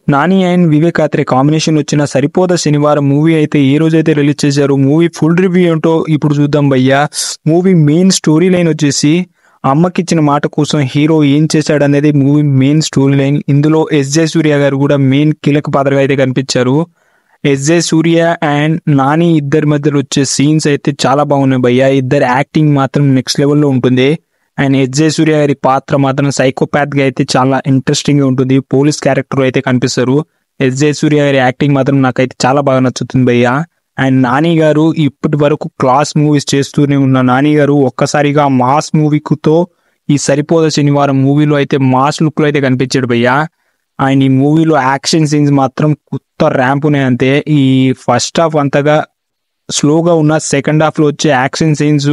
Nani and Vivek Athreya combination వచ్చిన సరిపోద శనివారం movie అయితే ఈ రోజైతే రిలీజ్ చేశారు. మూవీ ఫుల్ రివ్యూ ఏంటో ఇప్పుడు చూద్దాం భయ్యా. మూవీ మెయిన్ స్టోరీ లైన్ వచ్చేసి అమ్మకిచ్చిన మాట కోసం హీరో ఏం చేశాడు అనేది మూవీ మెయిన్ స్టోరీ లైన్. ఇందులో ఎస్జే సూర్య గారు కూడా మెయిన్ కీలక పాత్రగా అయితే కనిపించారు. ఎస్జే సూర్య అండ్ నాని ఇద్దరి మధ్యలో వచ్చే సీన్స్ అయితే చాలా బాగున్నాయి భయ్యా. ఇద్దరు యాక్టింగ్ మాత్రం నెక్స్ట్ లెవెల్లో ఉంటుంది. అండ్ ఎస్జే సూర్య గారి పాత్ర మాత్రం సైకోపాత్ గా అయితే చాలా ఇంట్రెస్టింగ్ గా ఉంటుంది. పోలీస్ క్యారెక్టర్ అయితే కనిపిస్తారు. ఎస్జే సూర్య గారి యాక్టింగ్ మాత్రం నాకైతే చాలా బాగా నచ్చుతుంది భయ్య. అండ్ నాని గారు ఇప్పటి వరకు క్లాస్ మూవీస్ చేస్తూనే ఉన్న నాని గారు ఒక్కసారిగా మాస్ మూవీతో ఈ సరిపోద శనివారం మూవీలో అయితే మాస్ లుక్ లో అయితే కనిపించాడు భయ్య. అండ్ ఈ మూవీలో యాక్షన్ సీన్స్ మాత్రం కొత్త ర్యాంప్ ఉన్నాయి. అంతే ఈ ఫస్ట్ హాఫ్ అంతగా స్లోగా ఉన్న సెకండ్ హాఫ్ లో వచ్చే యాక్షన్ సీన్స్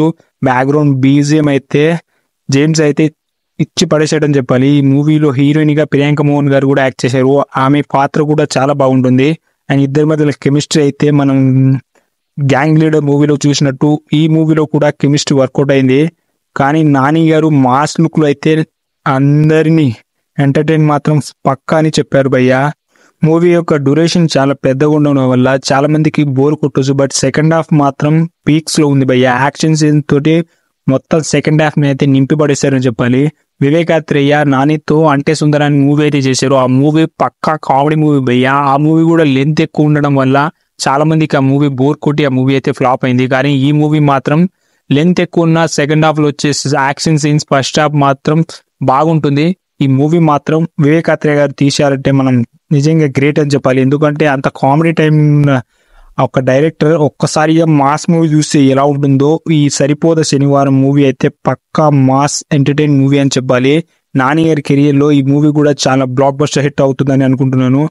బ్యాక్గ్రౌండ్ బీజిఎం అయితే జేమ్స్ అయితే ఇచ్చి పడేసాడని చెప్పాలి. ఈ మూవీలో హీరోయిన్ గా ప్రియాంక మోహన్ గారు కూడా యాక్ట్ చేశారు. ఆమె పాత్ర కూడా చాలా బాగుంటుంది. అండ్ ఇద్దరి మధ్యలో కెమిస్ట్రీ అయితే మనం గ్యాంగ్ లీడర్ మూవీలో చూసినట్టు ఈ మూవీలో కూడా కెమిస్ట్రీ వర్కౌట్ అయింది. కానీ నాని గారు మాస్ లుక్ లో అయితే అందరినీ ఎంటర్టైన్ మాత్రం పక్కా అని చెప్పారు భయ్య. మూవీ యొక్క డ్యూరేషన్ చాలా పెద్దగా ఉండడం వల్ల చాలా మందికి బోర్ కొట్టొచ్చు. బట్ సెకండ్ హాఫ్ మాత్రం పీక్స్ లో ఉంది భయ్య. యాక్షన్ సీన్ తోటి మొత్తం సెకండ్ హాఫ్ ని అయితే నింపి పడేశారని చెప్పాలి. వివేక్ ఆత్రేయ నానితో అంటే సుందరాన్ని మూవీ అయితే చేశారు. ఆ మూవీ పక్కా కామెడీ మూవీ భయ్య. ఆ మూవీ కూడా లెంత్ ఎక్కువ ఉండడం వల్ల చాలా మందికి ఆ మూవీ బోర్ కొట్టి ఆ మూవీ అయితే ఫ్లాప్ అయింది. కానీ ఈ మూవీ మాత్రం లెంత్ ఎక్కువ ఉన్న సెకండ్ హాఫ్ లో వచ్చే యాక్షన్ సీన్స్ ఫస్ట్ హాఫ్ మాత్రం బాగుంటుంది. ఈ మూవీ మాత్రం వివేక్ ఆత్రేయ గారు తీశారంటే మనం నిజంగా గ్రేట్ అని చెప్పాలి. ఎందుకంటే అంత కామెడీ టైం ఒక డైరెక్టర్ ఒక్కసారిగా మాస్ మూవీ చూస్తే ఎలా ఉంటుందో ఈ సరిపోద శనివారం మూవీ అయితే పక్కా మాస్ ఎంటర్టైన్ మూవీ అని చెప్పాలి. నాని గారి కెరియర్ లో ఈ మూవీ కూడా చాలా బ్లాక్ బస్టర్ హిట్ అవుతుందని అనుకుంటున్నాను.